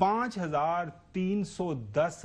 5,310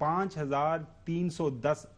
5,310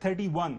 31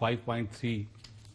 5.3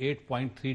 8.3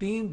3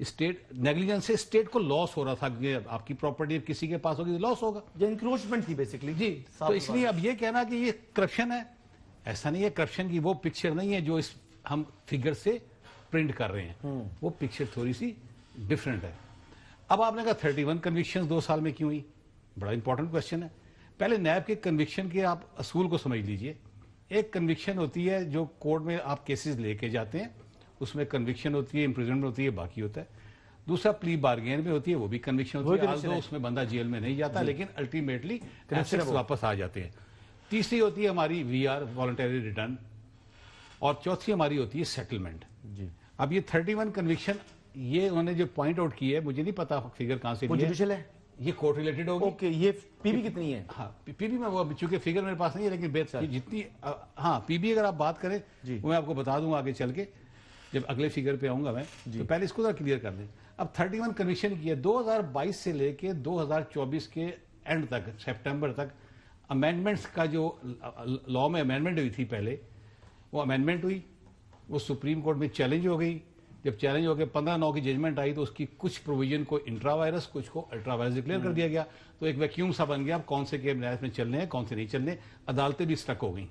state negligence سے state کو لاس ہو رہا تھا کہ آپ کی پراپرٹی کسی کے پاس ہوگی تو لاس ہوگا. یہ انکروچمنٹ تھی بیسکلی. جی, تو اس لیے اب یہ کہنا کہ یہ کرپشن ہے, ایسا نہیں ہے. کرپشن کی وہ پکچر نہیں ہے جو اس ہم فگر سے پرنٹ کر رہے ہیں, وہ پکچر تھوڑی سی ڈفرینٹ ہے. اب آپ نے کہا 31 کنوکشن 2 سال میں کیوں ہوئی, بڑا امپورٹنٹ کوشچن ہے. پہلے نیب کے کنوکشن کے آپ اصول کو سمجھ لیجئے. ایک کنوکشن ہوتی ہے جو کورٹ میں آپ کیسز لے کے جاتے ہیں, اس میں کنوکشن ہوتی ہے, امپریزنمنٹ ہوتی ہے, باقی ہوتا ہے. دوسرا پلی بارگین میں ہوتی ہے, وہ بھی کنوکشن ہوتی ہے, although اس میں بندہ جیل میں نہیں جاتا لیکن الٹیمیٹلی ایسٹس واپس آ جاتے ہیں. تیسری ہوتی ہے ہماری VR والنٹری ریٹرن, اور چوتھی ہماری ہوتی ہے سیٹلمنٹ. اب یہ 31 کنوکشن یہ انہوں نے جو پوائنٹ آؤٹ کی ہے, مجھے نہیں پتا فگر کہاں سے جوڈیشل ہے, یہ کورٹ ریلیٹڈ ہوگی. اوکے, یہ پی بی کتنی ہے؟ ہاں پی بی میں وہ چونکہ فگر میرے پاس نہیں ہے, لیکن جتنی ہاں پی بی اگر آپ بات کریں وہ میں آپ کو بتا دوں گا آگے چل کے جب اگلے فگر پہ آؤں گا میں, تو پہلے اس کو ذرا کلیئر کر دیں. اب 31 کنوکشن کی ہے 2022 سے لے کے 2024 کے اینڈ تک, سپٹمبر تک. امینڈمنٹس کا جو لا میں امینڈمنٹ ہوئی تھی پہلے, وہ امینڈمنٹ ہوئی, وہ سپریم کورٹ میں چیلنج ہو گئی. جب چیلنج ہو کے 15/9 کی ججمنٹ آئی تو اس کی کچھ پروویژن کو انٹرا وائرس, کچھ کو الٹرا وائرس ڈکلیئر کر دیا گیا. تو ایک ویکیوم سا بن گیا, اب کون سے کیس میں چلنے ہیں کون سے نہیں چلنے. عدالتیں بھی اسٹک ہو گئیں.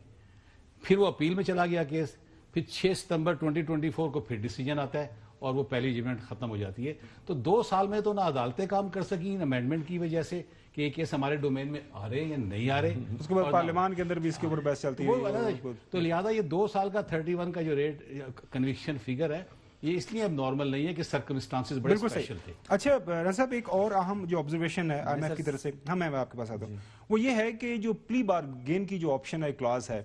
پھر وہ اپیل میں چلا گیا کیس. پھر 6 ستمبر 2024 کو پھر ڈیسیجن آتا ہے اور وہ پہلی ججمنٹ ختم ہو جاتی ہے. تو 2 سال میں تو نہ عدالتیں کام کر سکیں امینڈمنٹ کی وجہ سے کہ یہ کیس ہمارے ڈومین میں آ رہے ہیں یا نہیں آ رہے. اس کے بعد پارلیمان کے اندر بھی اس کے اوپر بحث چلتی ہے. تو لہٰذا یہ 2 سال کا 31 کا جو ریٹ کنوکشن فگر ہے, یہ اس لیے اب نارمل نہیں ہے کہ سرکمسٹانسز بڑے اسپیشل تھے. اچھا رضا صاحب, ایک اور اہم جو آبزرویشن ہے IMF کی طرف سے, میں آپ کے پاس آتا ہوں, وہ یہ ہے کہ جو پلی بارگین کی جو آپشن ہے, کلاس ہے,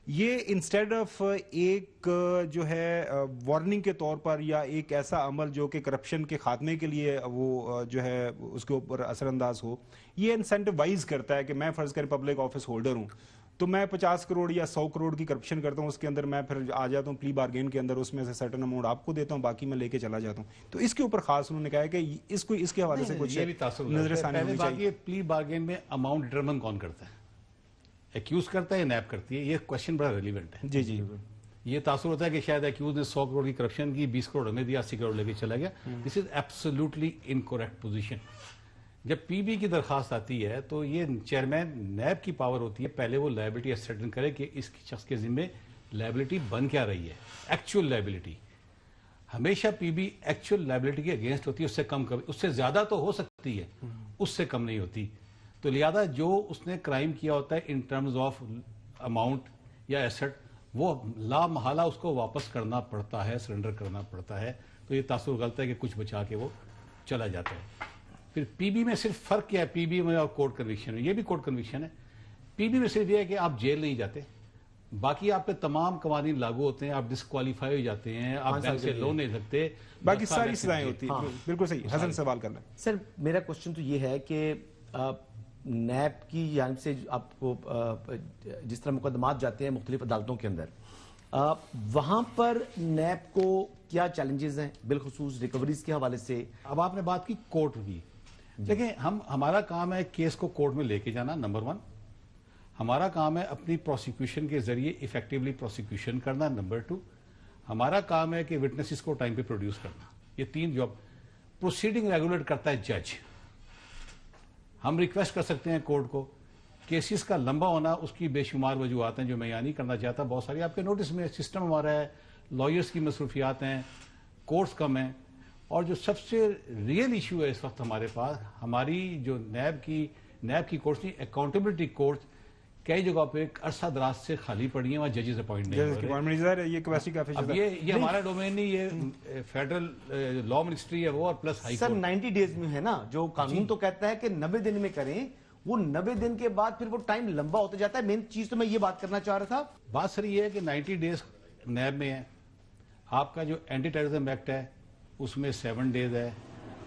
یہ انسٹیڈ آف ایک جو ہے وارننگ کے طور پر یا ایک ایسا عمل جو کہ کرپشن کے خاتمے کے لیے وہ جو ہے اس کے اوپر اثر انداز ہو, یہ انسینٹیوائز کرتا ہے کہ میں فرض کریں پبلک آفس ہولڈر ہوں تو میں 50 کروڑ یا 100 کروڑ کی کرپشن کرتا ہوں, اس کے اندر میں پھر آ جاتا ہوں پلی بارگین کے اندر, اس میں سے سرٹن اماؤنٹ آپ کو دیتا ہوں, باقی میں لے کے چلا جاتا ہوں. تو اس کے اوپر خاص انہوں نے کہا ہے کہ اس کو اس کے حوالے سے کچھ نظر ثانی ہونی چاہیے. پلی بارگین میں اماؤنٹ ڈٹرمن کون کرتا ہے, ایکیوز کرتا ہے یا نیب کرتی ہے, یہ کوشچن بڑا ریلیونٹ ہے. جی یہ تاثر ہوتا ہے کہ شاید ایکیوز نے 100 کروڑ کی کرپشن کی, 20 کروڑ ہمیں دیا, 80 کروڑ لے کے چلا گیا. دس از ایبسولوٹلی انکریکٹ پوزیشن. جب پی بی کی درخواست آتی ہے تو یہ چیئرمین نیب کی پاور ہوتی ہے, پہلے وہ لائبلٹی اسسرٹن کرے کہ اس شخص کے ذمہ لائبلٹی بن کیا رہی ہے. ایکچوئل لائبلٹی ہمیشہ پی بی ایکچوئل لائبلٹی کے اگینسٹ ہوتی ہے, اس سے کم, اس سے زیادہ تو ہو سکتی ہے, اس سے کم نہیں ہوتی. تو لہذا جو اس نے کرائم کیا ہوتا ہے ان ٹرمز آف اماؤنٹ یا ایسٹ, وہ لا محالہ اس کو واپس کرنا پڑتا ہے, سرنڈر کرنا پڑتا ہے. تو یہ تاثر غلط ہے کہ کچھ بچا کے وہ چلا جاتا ہے. پھر پی بی میں صرف فرق کیا ہے پی بی میں اور کورٹ کنوکشن میں, یہ بھی کورٹ کنوکشن ہے. پی بی میں صرف یہ ہے کہ آپ جیل نہیں جاتے, باقی آپ پہ تمام قوانین لاگو ہوتے ہیں, آپ ڈسکوالیفائی ہو جاتے ہیں, آپ بینک سے لون نہیں سکتے, باقی ساری سزائیں ہوتی ہیں. بالکل صحیح. حسن سوال کرنا سر, میرا کوشچن تو یہ ہے کہ نیب کی جانب سے آپ کو جس طرح مقدمات جاتے ہیں مختلف عدالتوں کے اندر, وہاں پر نیب کو کیا چیلنجز ہیں بالخصوص ریکوریز کے حوالے سے؟ اب آپ نے بات کی کورٹ کی, دیکھیں ہمارا کام ہے کیس کو کورٹ میں لے کے جانا, نمبر 1. ہمارا کام ہے اپنی پروسیکیوشن کے ذریعے افیکٹولی پروسیکیوشن کرنا, نمبر 2. ہمارا کام ہے کہ وٹنسز کو ٹائم پہ پروڈیوس کرنا. یہ 3 جاب. پروسیڈنگ ریگولیٹ کرتا ہے جج. ہم ریکویسٹ کر سکتے ہیں کورٹ کو, کیسز کا لمبا ہونا اس کی بے شمار وجوہات ہیں جو میں یہاں نہیں کرنا چاہتا, بہت ساری آپ کے نوٹس میں. سسٹم ہمارا ہے, لائرس کی مصروفیات ہیں, کورٹس کم ہیں, اور جو سب سے ریئل ایشو ہے اس وقت ہمارے پاس, ہماری جو نیب کی کورٹس نہیں, اکاؤنٹیبلٹی کورٹس کئی جگہوں پہ عرصہ دراز سے خالی پڑی ہیں, وہاں ججز اپوائنٹ نہیں ہو رہے. اب یہ ہمارا ڈومین نہیں, یہ فیڈرل لا منسٹری ہے وہ, اور پلس ہائی سر 90 ڈیز میں ہے نا, جو قانون تو کہتا ہے کہ 90 دن میں کریں, وہ 90 دن کے بعد پھر وہ ٹائم لمبا ہوتا جاتا ہے. مین چیز تو میں یہ بات کرنا چاہ رہا تھا. بات سر یہ ہے کہ 90 ڈیز نیب میں ہے, آپ کا جو اینٹی ٹیررزم ایکٹ ہے اس میں 7 ڈیز ہے,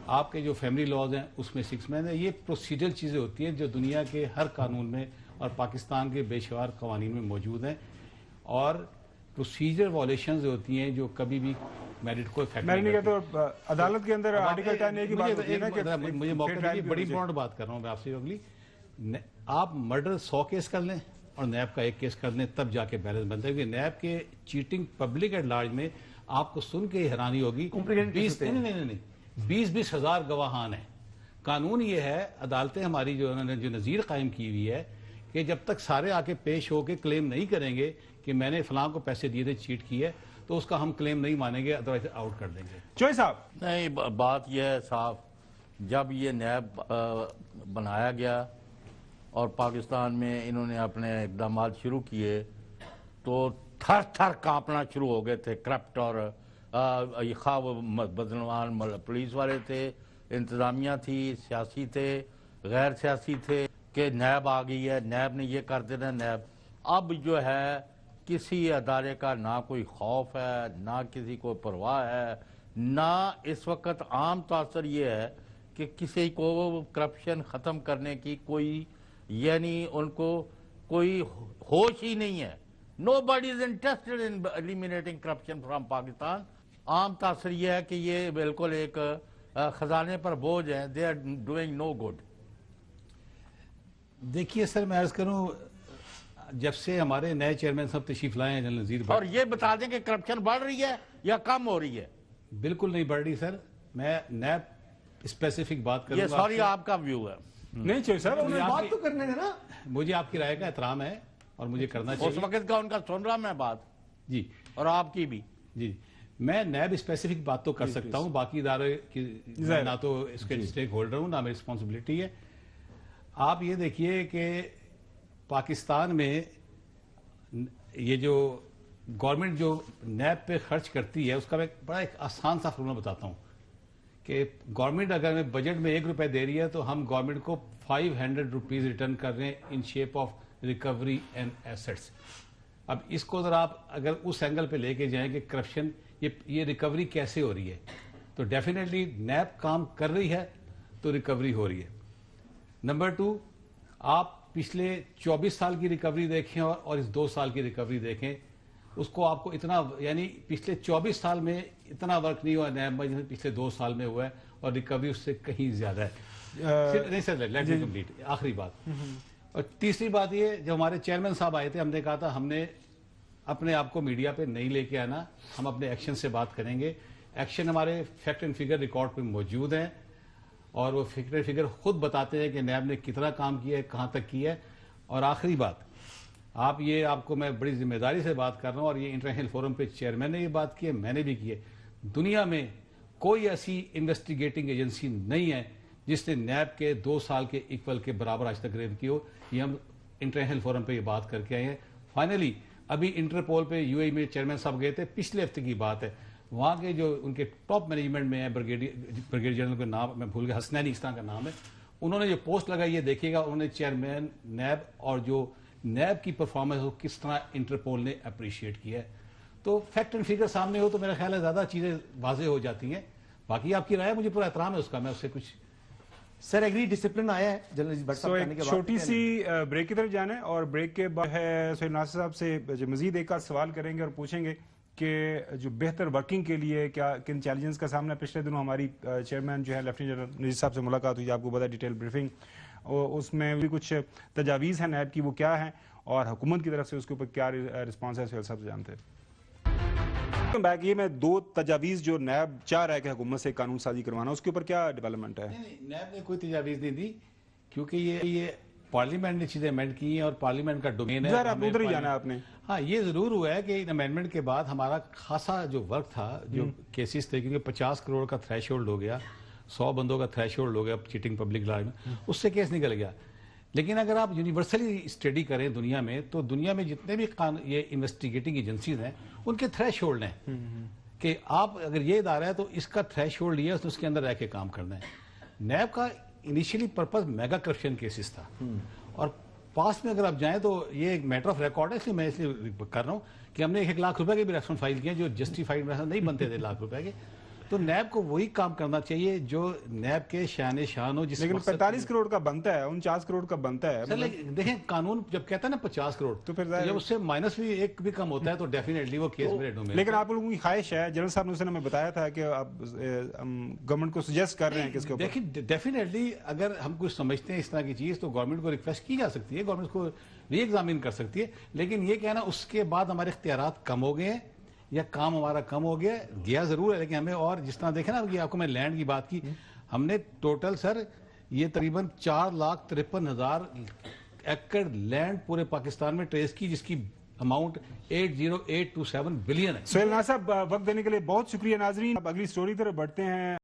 آپ کے جو فیملی لاز ہیں اس میں 6 مہینے. یہ پروسیجرل چیزیں ہوتی ہیں جو دنیا کے ہر قانون میں اور پاکستان کے بے شمار قوانین میں موجود ہیں, اور پروسیجر وائلیشنز ہوتی ہیں جو کبھی بھی میرٹ کو افیکٹ نہیں کرتی. عدالت کے اندر آرٹیکل 10A کی بات ہوتی ہے نا کہ مجھے موقع دیجیے, بڑی امپورٹنٹ بات کر رہا ہوں میں آپ سے. اگلی آپ مرڈر 100 کیس کر لیں اور نیب کا 1 کیس کر لیں, تب جا کے بیلنس بنتا ہے. کیونکہ نیب کے چیٹنگ پبلک ایٹ لارج میں آپ کو سن کے حیرانی ہوگی, نہیں 20-20 ہزار گواہان ہیں. قانون یہ ہے, عدالتیں ہماری جو انہوں نے جو نظیر قائم کی ہوئی ہے کہ جب تک سارے آ کے پیش ہو کے کلیم نہیں کریں گے کہ میں نے فلاں کو پیسے دیے تھے, چیٹ کی ہے, تو اس کا ہم کلیم نہیں مانیں گے, ادروائز آؤٹ کر دیں گے. چوہے صاحب, نہیں, بات یہ ہے صاحب, جب یہ نیب بنایا گیا اور پاکستان میں انہوں نے اپنے اقدامات شروع کیے تو تھر تھر کانپنا شروع ہو گئے تھے کرپٹ اور خواہ وہ بدعنوان پولیس والے تھے, انتظامیہ تھی, سیاسی تھے, غیر سیاسی تھے, کہ نیب آ گئی ہے, نیب نے یہ کر دینا نیب. اب جو ہے کسی ادارے کا نہ کوئی خوف ہے, نہ کسی کو پرواہ ہے, نہ اس وقت عام تاثر یہ ہے کہ کسی کو کرپشن ختم کرنے کی کوئی, یعنی ان کو کوئی ہوش ہی نہیں ہے. Nobody is interested in eliminating corruption from Pakistan. عام تاثر یہ ہے کہ یہ بالکل ایک خزانے پر بوجھ ہیں. They are doing no good. دیکھیے سر, میں عرض کروں, جب سے ہمارے نئے چیئرمین صاحب تشریف لائے ہیں جنرل نذیر بھٹ, اور یہ بتا دیں کہ کرپشن بڑھ رہی ہے یا کم ہو رہی ہے. بالکل نہیں بڑھ رہی سر. میں نیب اسپیسیفک بات کروں یہ گا. سوری آپ کا ویو ہے. نہیں چوہے صاحب, بات تو کرنے دیں نا. مجھے آپ کی رائے کا احترام ہے اور مجھے کرنا اس چاہیے. وقت کا ان کا سن رہا میں بات, جی اور آپ کی بھی. جی, میں نیب اسپیسیفک بات تو کر سکتا ہوں, باقی ادارے کی نہ تو اس کے اسٹیک ہولڈر ہوں, نہ میری رسپانسبلٹی ہے. آپ یہ دیکھیے کہ پاکستان میں یہ جو گورنمنٹ جو نیب پہ خرچ کرتی ہے, اس کا میں بڑا ایک آسان سا فارمولا بتاتا ہوں کہ گورنمنٹ اگر بجٹ میں 1 روپے دے رہی ہے تو ہم گورنمنٹ کو 500 روپیز ریٹرن کر رہے ہیں in shape of recovery and assets. اب اس کو ذرا آپ اگر اس اینگل پہ لے کے جائیں کہ کرپشن یہ ریکوری کیسے ہو رہی ہے, تو ڈیفینیٹلی نیب کام کر رہی ہے تو ریکوری ہو رہی ہے. نمبر 2, آپ پچھلے 24 سال کی ریکوری دیکھیں اور اس 2 سال کی ریکوری دیکھیں, اس کو آپ کو اتنا, یعنی پچھلے 24 سال میں اتنا ورک نہیں ہوا نیب میں جیسے پچھلے 2 سال میں ہوا ہے, اور ریکوری اس سے کہیں زیادہ ہے. نہیں سر, لیٹ می کمپلیٹ. آخری بات, اور تیسری بات یہ, جب ہمارے چیئرمین صاحب آئے تھے, ہم نے کہا تھا ہم نے اپنے آپ کو میڈیا پہ نہیں لے کے آنا, ہم اپنے ایکشن سے بات کریں گے. ایکشن ہمارے فیکٹ اینڈ فگر ریکارڈ پہ موجود ہیں, اور وہ فگر خود بتاتے ہیں کہ نیب نے کتنا کام کیا ہے, کہاں تک کیا ہے. اور آخری بات, آپ کو میں بڑی ذمہ داری سے بات کر رہا ہوں, اور یہ انٹرنیشنل فورم پہ چیئرمین نے یہ بات کی ہے, میں نے بھی کی ہے. دنیا میں کوئی ایسی انویسٹیگیٹنگ ایجنسی نہیں ہے جس نے نیب کے 2 سال کے ایکول کے برابر آج تک ریٹ کی ہو. یہ ہم انٹرنیشنل فورم پہ یہ بات کر کے آئے ہیں. فائنلی ابھی انٹرپول پہ UAE میں چیئرمین صاحب گئے تھے, پچھلے ہفتے کی بات ہے. وہاں کے جو ان کے ٹاپ مینجمنٹ میں ہیں, بریگیڈیئر جنرل کا نام میں بھول گیا, حسنینی اس طرح کا نام ہے, انہوں نے جو پوسٹ لگائی ہے دیکھیے گا, انہوں نے چیئرمین نیب اور جو نیب کی پرفارمنس کس طرح انٹرپول نے اپریشیٹ کیا ہے. تو فیکٹ اینڈ فگر سامنے ہو تو میرا خیال ہے زیادہ چیزیں واضح ہو جاتی ہیں. باقی آپ کی رائے مجھے پورا احترام ہے اس کا, میں اس سے کچھ. سر ایگری ڈسپلن آیا ہے جنرل بٹ صاحب کرنے کے ایک بعد. چھوٹی سی بریک کی طرف جانا ہے, اور بریک کے بعد ہے سہیل ناصر صاحب سے مزید ایک آدھ سوال کریں گے اور پوچھیں گے کہ جو بہتر ورکنگ کے لیے کیا کن چیلنجز کا سامنا. پچھلے دنوں ہماری چیئرمین جو ہے لیفٹیننٹ جنرل نذیر صاحب سے ملاقات ہوئی, آپ کو پتا ڈیٹیل بریفنگ, اور اس میں بھی کچھ تجاویز ہیں نیب کی, وہ کیا ہیں, اور حکومت کی طرف سے اس کے اوپر کیا رسپانس ہے, سہیل صاحب سے جانتے ہیں. بیک یہ میں 2 تجاویز جو نیب چاہ رہا ہے کہ حکومت سے قانون سازی کروانا, اس کے اوپر کیا ڈیولپمنٹ ہے؟ نیب نے کوئی تجاویز نہیں دی, کیونکہ یہ پارلیمنٹ نے چیزیں امینڈ کی ہیں اور پارلیمنٹ کا ڈومین ہے. آپ ادھر ہی جانا ہے آپ نے. ہاں, یہ ضرور ہوا ہے کہ ان امینڈمنٹ کے بعد ہمارا خاصا جو ورک تھا, جو کیسز تھے, کیونکہ 50 کروڑ کا تھریش ہولڈ ہو گیا, 100 بندوں کا تھریش ہولڈ ہو گیا چیٹنگ پبلک لاء میں, اس سے کیس نکل گیا. لیکن اگر آپ یونیورسلی اسٹڈی کریں دنیا میں, تو دنیا میں جتنے بھی یہ انویسٹیگیٹنگ ایجنسیز ہیں ان کے تھریش ہولڈ ہیں کہ آپ اگر یہ ادارہ ہے تو اس کا تھریش ہولڈ یہ ہے, اس کے اندر رہ کے کام کرنا ہے. نیب کا initially purpose mega corruption cases تھا, اور پاس میں اگر آپ جائیں تو یہ ایک میٹر آف ریکارڈ ہے, اس لیے میں اس لیے کر رہا ہوں کہ ہم نے 1 لاکھ روپے کے بھی ریفرنس فائل کیے جو جسٹیفائڈ نہیں بنتے تھے لاکھ روپے کے. تو نیب کو وہی کام کرنا چاہیے جو نیب کے شان ہو. لیکن 45 کروڑ کا بنتا ہے, 49 کروڑ کا بنتا ہے. سر دیکھیں قانون جب کہتا ہے نا 50 کروڑ, تو پھر جب اس سے مائنس بھی 1 بھی کم ہوتا ہے تو ڈیفینیٹلی وہ کیس میرے ڈومین. لیکن آپ لوگوں کی خواہش ہے, جنرل صاحب نے اسے ہمیں بتایا تھا کہ آپ گورنمنٹ کو سجیسٹ کر رہے ہیں کس کے اوپر. دیکھیں ڈیفینیٹلی اگر ہم کچھ سمجھتے ہیں اس طرح کی چیز تو گورنمنٹ کو ریکویسٹ کی جا سکتی ہے, گورنمنٹ کو ری ایگزامن کر سکتی ہے. لیکن یہ کہنا اس کے بعد ہمارے اختیارات کم ہو گئے ہیں, یا کام ہمارا کم ہو گیا ضرور ہے، لیکن ہمیں اور جس طرح دیکھیں نا کہ آپ کو میں لینڈ کی بات کی، ہم نے ٹوٹل سر یہ تقریباً 4,53,000 ایکڑ لینڈ پورے پاکستان میں ٹریس کی، جس کی اماؤنٹ 80827 بلین ہے۔ سہیل ناز صاحب، وقت دینے کے لیے بہت شکریہ۔ ناظرین، اب اگلی سٹوری طرف بڑھتے ہیں۔